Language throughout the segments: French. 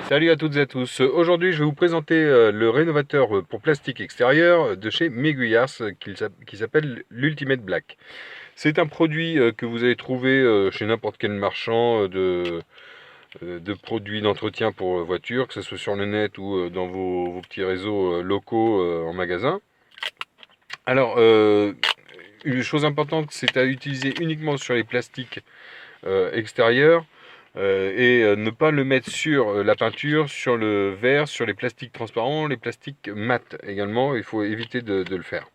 Salut à toutes et à tous. Aujourd'hui, je vais vous présenter le rénovateur pour plastique extérieur de chez Meguiars qui s'appelle l'Ultimate Black. C'est un produit que vous allez trouver chez n'importe quel marchand de produits d'entretien pour voitures, que ce soit sur le net ou dans vos petits réseaux locaux en magasin. Alors, une chose importante, c'est à utiliser uniquement sur les plastiques extérieurs. Ne pas le mettre sur la peinture, sur le verre, sur les plastiques transparents, les plastiques mat également, il faut éviter de le faire.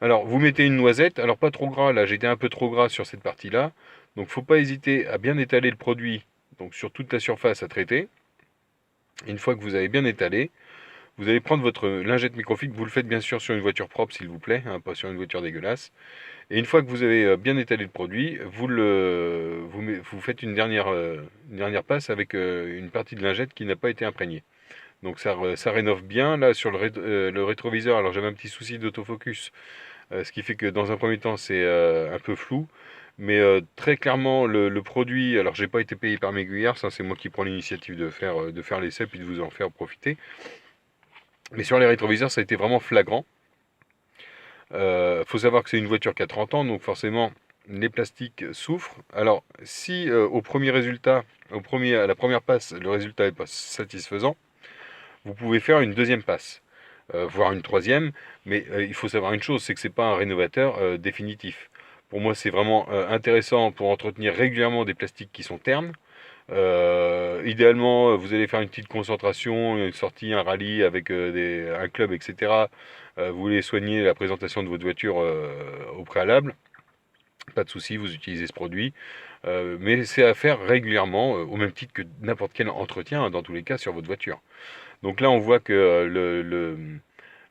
Alors vous mettez une noisette, alors pas trop gras, là j'étais un peu trop gras sur cette partie-là, donc faut pas hésiter à bien étaler le produit donc sur toute la surface à traiter. Une fois que vous avez bien étalé, vous allez prendre votre lingette microfibre, vous le faites bien sûr sur une voiture propre s'il vous plaît, hein, pas sur une voiture dégueulasse. Et une fois que vous avez bien étalé le produit, vous faites une dernière passe avec une partie de lingette qui n'a pas été imprégnée. Donc ça rénove bien. Là sur le rétroviseur, alors j'avais un petit souci d'autofocus, ce qui fait que dans un premier temps c'est un peu flou. Mais très clairement le produit, alors j'ai pas été payé par Meguiar, ça c'est moi qui prends l'initiative de faire l'essai puis de vous en faire profiter. Mais sur les rétroviseurs ça a été vraiment flagrant. Faut savoir que c'est une voiture qui a 30 ans, donc forcément les plastiques souffrent. Alors si au premier résultat, à la première passe, le résultat n'est pas satisfaisant, vous pouvez faire une deuxième passe, voire une troisième, mais il faut savoir une chose, c'est que c'est pas un rénovateur définitif. Pour moi, c'est vraiment intéressant pour entretenir régulièrement des plastiques qui sont ternes. Idéalement, vous allez faire une petite concentration, une sortie, un rallye avec un club, etc. Vous voulez soigner la présentation de votre voiture au préalable, pas de souci, vous utilisez ce produit. Mais c'est à faire régulièrement, au même titre que n'importe quel entretien, hein, dans tous les cas, sur votre voiture. Donc là, on voit que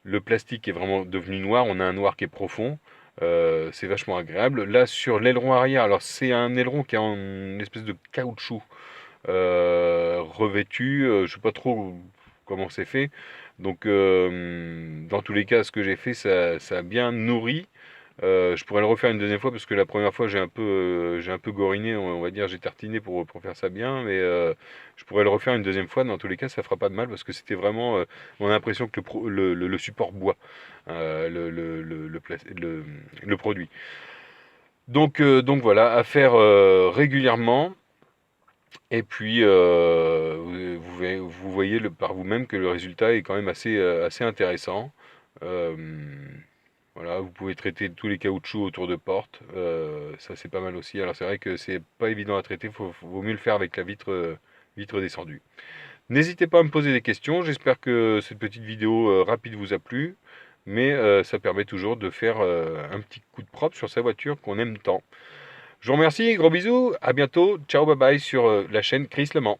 le plastique est vraiment devenu noir, on a un noir qui est profond. C'est vachement agréable. Là, sur l'aileron arrière, alors c'est un aileron qui est en une espèce de caoutchouc revêtu. Je sais pas trop comment c'est fait. Donc, dans tous les cas, ce que j'ai fait, ça a bien nourri. Je pourrais le refaire une deuxième fois parce que la première fois j'ai un peu goriné, on va dire, j'ai tartiné pour faire ça bien, mais je pourrais le refaire une deuxième fois. Dans tous les cas, ça fera pas de mal parce que c'était vraiment, on a l'impression que le support boit le produit. Donc voilà, à faire régulièrement. Et puis, vous voyez par vous-même que le résultat est quand même assez intéressant. Euh, voilà, vous pouvez traiter tous les caoutchoucs autour de portes, ça c'est pas mal aussi. Alors c'est vrai que c'est pas évident à traiter, vaut mieux le faire avec la vitre descendue. N'hésitez pas à me poser des questions, j'espère que cette petite vidéo rapide vous a plu, mais ça permet toujours de faire un petit coup de propre sur sa voiture qu'on aime tant. Je vous remercie, gros bisous, à bientôt, ciao bye bye sur la chaîne Chris Le Mans.